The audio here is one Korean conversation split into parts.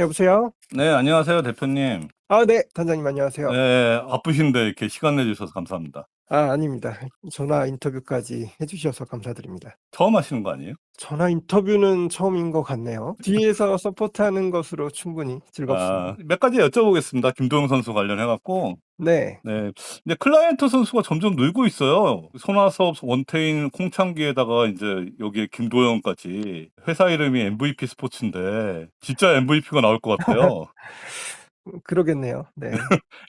여보세요? 네, 안녕하세요, 대표님. 아 네. 단장님 안녕하세요. 네, 바쁘신데 이렇게 시간 내주셔서 감사합니다. 아닙니다. 전화 인터뷰까지 해 주셔서 감사드립니다. 처음 하시는 거 아니에요? 전화 인터뷰는 처음인 것 같네요. 뒤에서 서포트하는 것으로 충분히 즐겁습니다. 몇 가지 여쭤보겠습니다. 김도영 선수 관련해 갖고. 네. 네. 근데 클라이언트 선수가 점점 늘고 있어요. 손아섭, 원태인, 콩창기에다가 이제 여기에 김도영까지. 회사 이름이 MVP 스포츠인데 진짜 MVP가 나올 것 같아요. 그러겠네요. 네.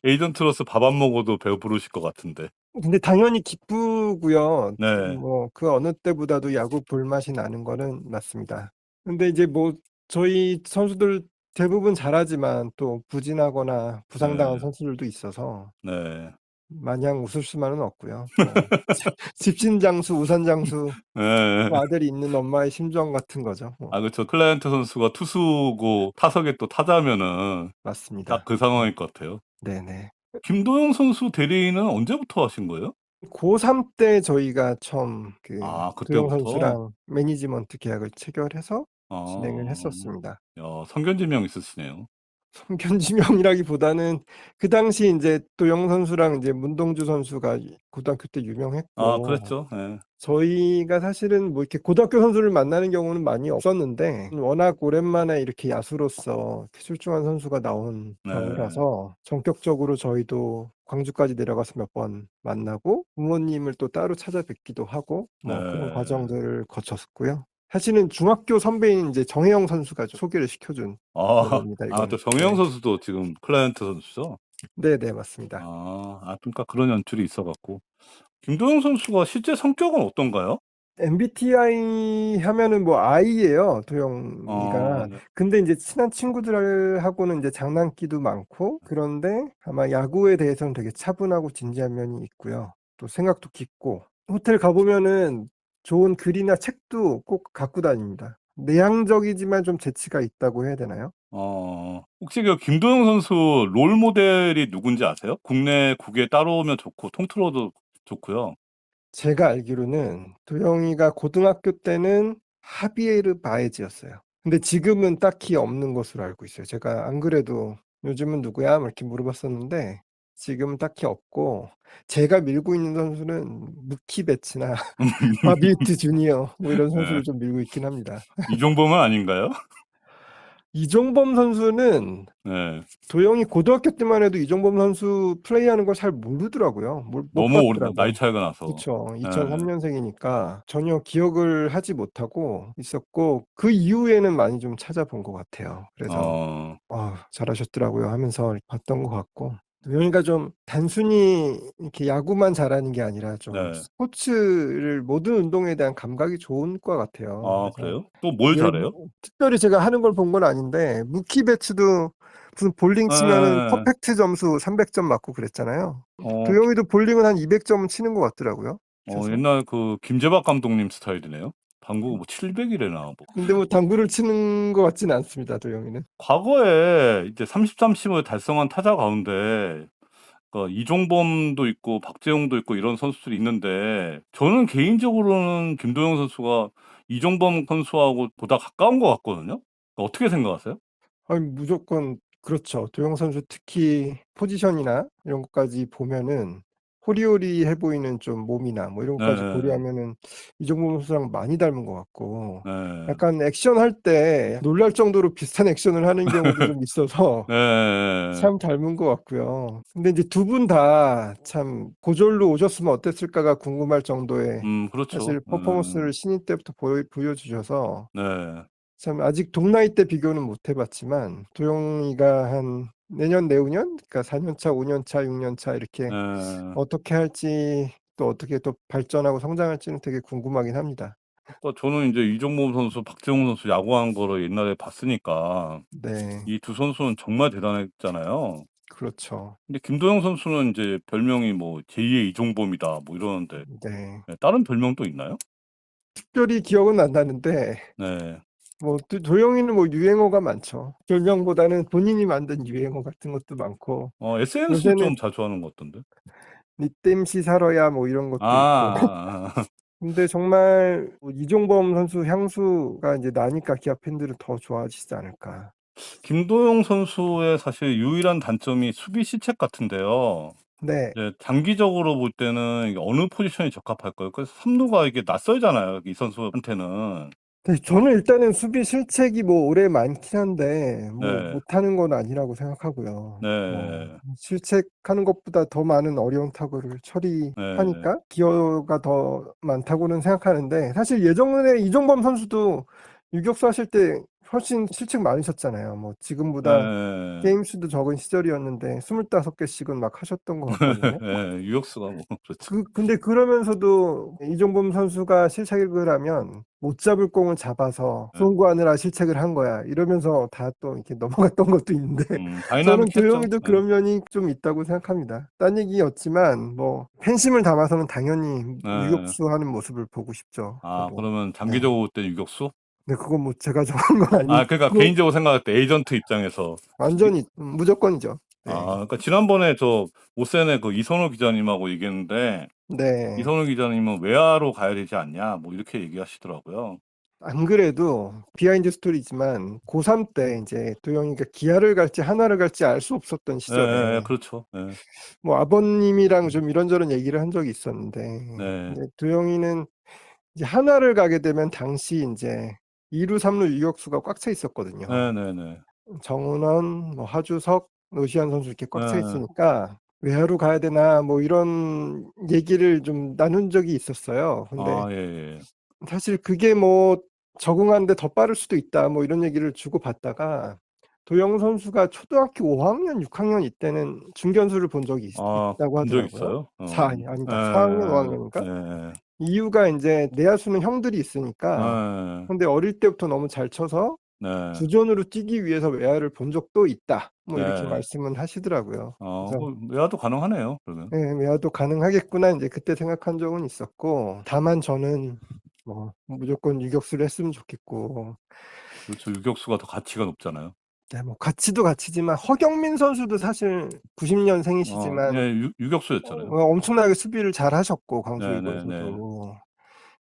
에이전트로서 밥 안 먹어도 배부르실 것 같은데. 근데 당연히 기쁘고요. 네. 뭐 그 어느 때보다도 야구 볼맛이 나는 거는 맞습니다. 근데 이제 뭐 저희 선수들 대부분 잘하지만 또 부진하거나 부상당한 네. 선수들도 있어서 네. 마냥 웃을 수만은 없고요. 뭐 집신장수 우산장수 네. 아들이 있는 엄마의 심정 같은 거죠. 뭐. 그렇죠. 클라이언트 선수가 투수고 타석에 또 타자면은 딱 맞습니다. 그 상황일 것 같아요. 네네. 김도영 선수 대리인은 언제부터 하신 거예요? 고3 때 저희가 처음 도영 그때부터? 선수랑 매니지먼트 계약을 체결해서 진행을 아. 했었습니다. 야, 성견지명 있으시네요. 성견지명이라기보다는 그 당시 인제 도영 선수랑 인제 문동주 선수가 고등학교 때 유명했고 그랬죠. 예. 저희가 사실은 뭐 이렇게 고등학교 선수를 만나는 경우는 많이 없었는데 워낙 오랜만에 이렇게 야수로서 이렇게 출중한 선수가 나온 네. 경우라서 전격적으로 저희도 광주까지 내려가서 몇 번 만나고 부모님을 또 따로 찾아뵙기도 하고 뭐 그런 네. 과정들을 거쳤고요. 사실은 중학교 선배인 인제 정혜영 선수가 좀 소개를 시켜준 경우입니다 또 이거는. 정혜영 네. 선수도 지금 클라이언트 선수죠? 네네. 맞습니다. 그러니까 그런 연출이 있어 갖고. 김도영 선수가 실제 성격은 어떤가요? MBTI 하면은 뭐 I예요, 도영이가. 네. 근데 인제 친한 친구들하고는 인제 장난기도 많고 그런데 아마 야구에 대해서는 되게 차분하고 진지한 면이 있고요. 또 생각도 깊고 호텔 가 보면은 좋은 글이나 책도 꼭 갖고 다닙니다. 내향적이지만 좀 재치가 있다고 해야 되나요? 혹시 그 김도영 선수 롤 모델이 누군지 아세요? 국에 따라오면 좋고 통틀어도 좋고요. 제가 알기로는 도영이가 고등학교 때는 하비에르 바에즈였어요. 근데 지금은 딱히 없는 것으로 알고 있어요. 제가 안 그래도 "요즘은 누구야?" 뭐 이렇게 물어봤었는데 지금은 딱히 없고 제가 밀고 있는 선수는 무키 베츠나 바비우트 주니어 뭐 이런 네. 선수를 좀 밀고 있긴 합니다. 이종범은 아닌가요? 이종범 선수는 네. 도영이 고등학교 때만 해도 이종범 선수 플레이하는 걸 잘 모르더라고요. 못 너무 오래 나이 봤더라고요. 차이가 나서. 그쵸. 네. 2003 년생이니까 전혀 기억을 하지 못하고 있었고 그 이후에는 많이 좀 찾아본 것 같아요. 그래서 어. '잘하셨더라고요.' 하면서 봤던 것 같고 도영이가 좀 단순히 이렇게 야구만 잘하는 게 아니라 좀 네. 스포츠를 모든 운동에 대한 감각이 좋은 것 같아요. 그래서 그래요? 또 뭘 예 잘해요? 특별히 제가 하는 걸 본 건 아닌데 무키 배츠도 무슨 볼링 치면은 예예예. 퍼펙트 점수 300점 맞고 그랬잖아요. 어 기 도영이도 볼링은 한 200점은 치는 것 같더라고요, 최소. 옛날 그 김재박 감독님 스타일이네요. 당구가 뭐 700 이래나 뭐. 근데 뭐 당구를 치는 것 같지는 않습니다, 도영이는. 과거에 이제 30-30을 달성한 타자 가운데 이종범도 있고 박재홍도 있고 이런 선수들이 있는데 저는 개인적으로는 김도영 선수가 이종범 선수하고 보다 가까운 것 같거든요. 어떻게 생각하세요? 아니 무조건 그렇죠. 도영 선수 특히 포지션이나 이런 것까지 보면은 호리호리해 보이는 좀 몸이나 뭐 이런 것까지 네네. 고려하면은 이종범 선수랑 많이 닮은 것 같고 네. 약간 액션할 때 놀랄 정도로 비슷한 액션을 하는 경우도 좀 있어서 예예예. 참 닮은 것 같고요. 근데 인제 두 분 다 참 고졸로 오셨으면 어땠을까가 궁금할 정도의 그렇죠. 사실 퍼포먼스를 신인 때부터 보여주셔서 네. 참 아직 동나이 때 비교는 못해 봤지만 도영이가 한 내년, 내후년 그러니까 4년 차, 5년 차, 6년 차 이렇게 예. 어떻게 할지 또 어떻게 또 발전하고 성장할지는 되게 궁금하긴 합니다. 저는 인제 이종범 선수, 박재홍 선수 야구하는 거를 옛날에 봤으니까 네. 이 두 선수는 정말 대단했잖아요. 그렇죠. 근데 김도영 선수는 인제 별명이 뭐 제2의 이종범이다 뭐 이러는데 네. 다른 별명 또 있나요? 특별히 기억은 안 나는데 네. 뭐 도영이는 뭐 유행어가 많죠. 별명보다는 본인이 만든 유행어 같은 것도 많고 SNS 요새는 좀 자주 하는 것 같던데. "니 땜시 살아야." 뭐 이런 것도 있고 아아아아. 근데 정말 뭐 이종범 선수 향수가 인제 나니까 기아 팬들은 더 좋아하시지 않을까. 김도영 선수의 사실 유일한 단점이 수비 실책 같은데요. 네. 이제 장기적으로 볼 때는 이게 어느 포지션이 적합할까요? 그래서 3루가 이게 낯설잖아요, 이 선수한테는. 네, 저는 일단은 수비 실책이 뭐 올해 많긴 한데 뭐 네. 못하는 건 아니라고 생각하고요. 뭐 네. 실책하는 것보다 더 많은 어려운 타구를 네. 처리하니까 기여가 더 많다고는 생각하는데, 사실 예전에 이종범 선수도 유격수 하실 때 훨씬 실책 많으셨잖아요. 뭐 지금보다 네. 게임 수도 적은 시절이었는데 25개씩은 막 하셨던 것 같거든요. 예. 유격수가 뭐 그렇죠. 근데 그러면서도 이종범 선수가 실책을 하면 못 잡을 공을 잡아서 네. 송구하느라 실책을 한 거야 이러면서 다 또 이렇게 넘어갔던 것도 있는데, 저는 다이나믹했죠. 도영이도 네. 그런 면이 좀 있다고 생각합니다. 딴 얘기였지만 뭐 팬심을 담아서는 당연히 네. 유격수 하는 모습을 보고 싶죠. 아, 저도. 그러면 네. 장기적으로 볼 때 유격수? 근데 그건 뭐 제가 정한 건 아, 그러니까 아니고 개인적으로 생각할 때 에이전트 입장에서 유 완전히 무조건이죠. 네. 그러니까 지난번에 저 오센의 그 이선호 기자님하고 얘기했는데 네. 이선호 기자님은 "외야로 가야 되지 않냐." 뭐 이렇게 얘기하시더라고요. 안 그래도 비하인드 스토리지만 고3 때 이제 도영이가 기아를 갈지 하나를 갈지 알 수 없었던 예예예. 시절에 그렇죠. 예. 뭐 아버님이랑 좀 이런저런 얘기를 한 적이 있었는데, 네. 이제 도영이는 이제 하나를 가게 되면 당시 이제 2루 3루 유격수가 꽉 차 있었거든요. 네네네. 정은원, 뭐 하주석, 노시안 선수 이렇게 꽉 차 예. 있으니까 외야로 가야 되나 뭐 이런 얘기를 좀 나눈 적이 있었어요. 근데 아, 예예. 사실 그게 뭐 적응하는데 더 빠를 수도 있다 뭐 이런 얘기를 주고받다가, 도영 선수가 초등학교 5학년 6학년 이때는 중견수를 본 적이 아, 있다고 본 적 하더라고요. 있어요? 아니다, 4학년 예예예. 5학년인가. 예예. 이유가 이제 내야수는 형들이 있으니까. 예. 근데 어릴 때부터 너무 잘 쳐서 네. 주전으로 뛰기 위해서 외야를 본 적도 있다 뭐 이렇게 네. 말씀은 하시더라고요. 그래서 외야도 가능하네요, 그러면. 네, 외야도 가능하겠구나 이제 그때 생각한 적은 있었고, 다만 저는 뭐 무조건 유격수를 했으면 좋겠고. 그렇죠. 유격수가 더 가치가 높잖아요. 네, 뭐 가치도 가치지만 허경민 선수도 사실 90년생이시지만 예, 유격수였잖아요. 엄청나게 수비를 잘 하셨고 광주 네네네. 이번에도.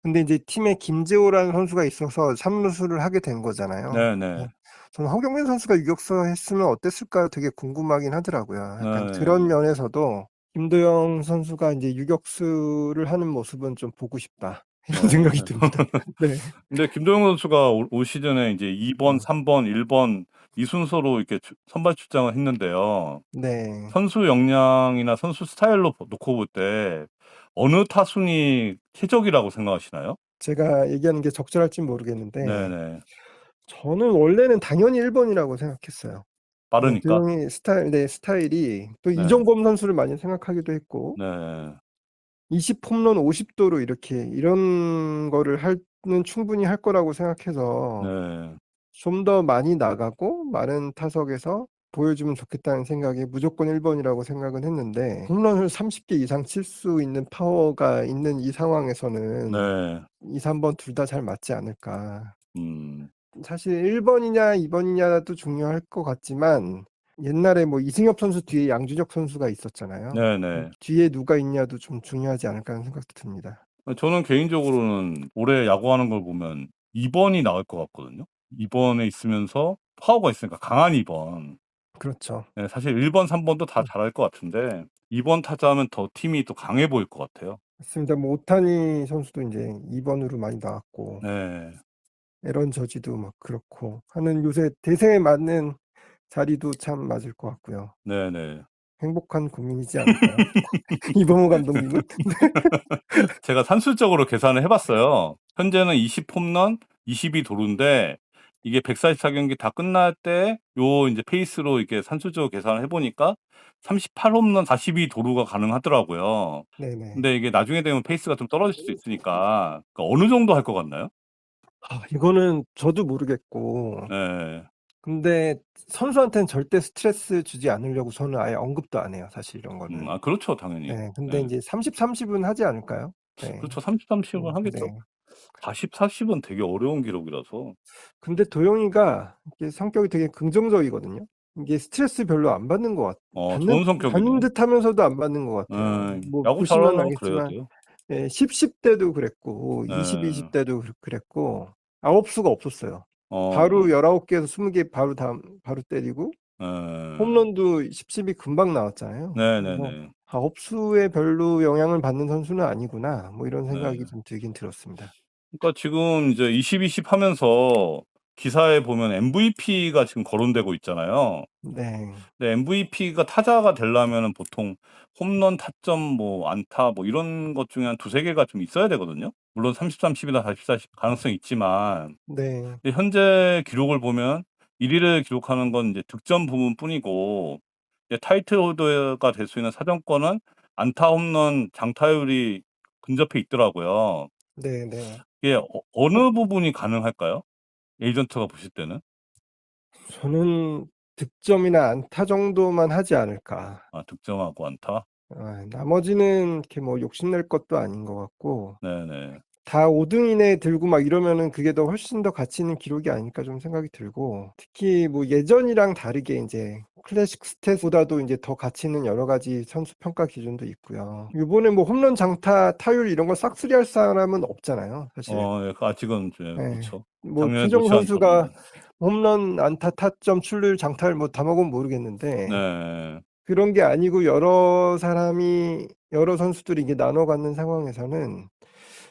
근데 이제 팀에 김재호라는 선수가 있어서 3루수를 하게 된 거잖아요. 네네. 저는 허경민 선수가 유격수 했으면 어땠을까 되게 궁금하긴 하더라고요. 약간 그런 네. 면에서도 김도영 선수가 이제 유격수를 하는 모습은 좀 보고 싶다 이런 네. 생각이 듭니다. 네. 근데 김도영 선수가 올 시즌에 이제 2번, 3번, 1번 이 순서로 이렇게 선발 출장을 했는데요. 네. 선수 역량이나 선수 스타일로 놓고 볼 때 어느 타순이 최적이라고 생각하시나요? 제가 얘기하는 게 적절할진 모르겠는데 네네. 저는 원래는 당연히 1번이라고 생각했어요. 네, 빠르니까? 도영이 스타일이 또 네. 이종범 선수를 많이 생각하기도 했고, 네. 20홈런 50도로 이렇게 이런 거를 하는 충분히 할 거라고 생각해서 네. 좀 더 많이 나가고 많은 타석에서 보여주면 좋겠다는 생각에 무조건 1번이라고 생각은 했는데, 홈런을 30개 이상 칠 수 있는 파워가 있는 이 상황에서는 네. 2, 3번 둘 다 잘 맞지 않을까. 음. 사실 1번이냐 2번이냐도 중요할 것 같지만, 옛날에 뭐 이승엽 선수 뒤에 양준혁 선수가 있었잖아요. 네네. 뒤에 누가 있냐도 좀 중요하지 않을까 하는 생각도 듭니다. 저는 개인적으로는 올해 야구하는 걸 보면 2번이 나을 것 같거든요. 2번에 있으면서 파워가 있으니까 강한 2번. 그렇죠. 네, 사실 1번, 3번도 다 잘할 것 같은데 2번 타자면 더 팀이 또 강해 보일 것 같아요. 맞습니다. 뭐 오타니 선수도 이제 2번으로 많이 나왔고, 네. 에런 저지도 막 그렇고 하는 요새 대세에 맞는 자리도 참 맞을 것 같고요. 네네. 행복한 고민이지 않을까요? 이범호 감독님은? 제가 산술적으로 계산을 해 봤어요. 현재는 20 홈런, 22 도루인데 이게 144 경기 다 끝날 때 요 인제 페이스로 이렇게 산술적으로 계산을 해 보니까 38 홈런, 42 도루가 가능하더라고요. 네네. 근데 이게 나중에 되면 페이스가 좀 떨어질 수 있으니까 어느 정도 할 것 같나요? 이거는 저도 모르겠고, 예. 근데 선수한테는 절대 스트레스 주지 않으려고 저는 아예 언급도 안 해요, 사실 이런 거는. 그렇죠, 당연히. 네, 근데 예. 이제 30, 30은 하지 않을까요? 네. 그렇죠. 30, 30은 하겠죠. 네. 40, 40은 되게 어려운 기록이라서. 근데 도영이가 이게 성격이 되게 긍정적이거든요. 이게 스트레스 별로 안 받는 것 좋은 받는 성격이네요. 듯 하면서도 안 받는 것 같아요. 뭐 야구 보시면 잘하려면 그래야 알겠지만, 돼요. 예, 10, 10대도 그랬고, 20, 예. 20대도 그랬고, 아홉수가 없었어요. 어. 바로 19개에서 20개 바로 때리고 예. 홈런도 10 금방 나왔잖아요. 그래서 네네네. '업수에 별로 영향을 받는 선수는 아니구나.' 뭐 이런 생각이 네. 좀 들긴 들었습니다. 그러니까 지금 이제 20-20 하면서 기사에 보면 MVP가 지금 거론되고 있잖아요. 네. 근데 MVP가 타자가 되려면은 보통 홈런, 타점, 뭐 안타 뭐 이런 것 중에 한 2-3 개가 좀 있어야 되거든요. 물론 30-30 이나 40-40 가능성이 있지만 네. 근데 현재 기록을 보면 1 위를 기록하는 건 이제 득점 부분뿐이고 이제 타이틀 홀더가 될 수 있는 사정권은 안타, 홈런, 장타율이 근접해 있더라고요. 네네. 이게 어느 부분이 가능할까요? 에이전트가 보실 때는? 저는 '득점이나 안타 정도만 하지 않을까.' 아 득점하고 안타? 나머지는 이렇게 뭐 욕심낼 것도 아닌 것 같고 네네. 다 5등 이내에 들고 막 이러면은 그게 더 훨씬 더 가치 있는 기록이 아닐까 좀 생각이 들고, 특히 뭐 예전이랑 다르게 인제 클래식 스탯보다도 인제 더 가치 있는 여러 가지 선수 평가 기준도 있고요. 요번에 뭐 홈런, 장타, 타율 이런 거 싹쓸이할 사람은 없잖아요, 사실. 예 그 아직은 이제 예. 그렇죠. 뭐 작년에 최정호 노시안 처럼. 선수가 홈런, 안타, 타점, 출루율, 장타율 뭐 다 먹으면 모르겠는데 네. 그런 게 아니고 여러 사람이 여러 선수들이 이게 나눠 갖는 상황에서는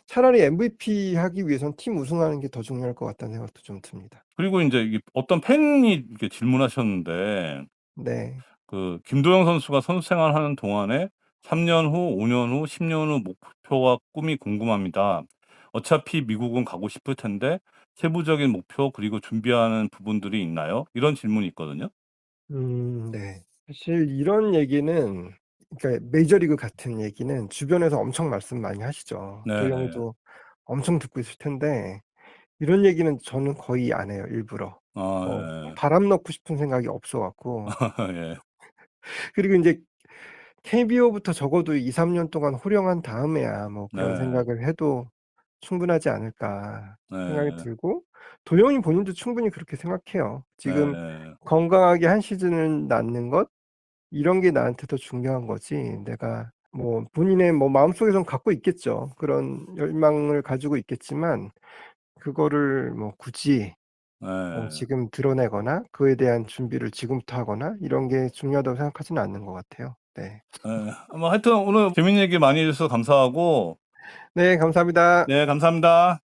차라리 MVP 하기 위해선 팀 우승하는 게 더 중요할 것 같다는 생각도 좀 듭니다. 그리고 인제 이게 어떤 팬이 이렇게 질문하셨는데 네. 그 "김도영 선수가 선수 생활하는 동안에 3년 후, 5년 후, 10년 후 목표와 꿈이 궁금합니다. 어차피 미국은 가고 싶을 텐데 세부적인 목표 그리고 준비하는 부분들이 있나요?" 이런 질문이 있거든요. 네. 사실 이런 얘기는, 그러니까 메이저리그 같은 얘기는 주변에서 엄청 말씀 많이 하시죠. 네네. 도영이도 엄청 듣고 있을 텐데 이런 얘기는 저는 거의 안 해요, 일부러. 아 바람 넣고 싶은 생각이 없어 갖고. 예. 예. 그리고 인제 KBO부터 적어도 2-3년 동안 호령한 다음에야 뭐 그런 네. 생각을 해도 충분하지 않을까 생각이 네. 들고, 도영이 본인도 충분히 그렇게 생각해요. 지금 네. 건강하게 한 시즌을 낳는 것, 이런 게 나한테 더 중요한 거지, 내가 뭐 본인의 뭐 마음속에선 갖고 있겠죠. 그런 열망을 가지고 있겠지만 그거를 뭐 굳이 네. 지금 드러내거나 그에 대한 준비를 지금부터 하거나 이런 게 중요하다고 생각하지는 않는 것 같아요. 네. 예. 뭐 하여튼 오늘 재밌는 얘기 많이 해 주셔서 감사하고 네, 감사합니다. 네 감사합니다.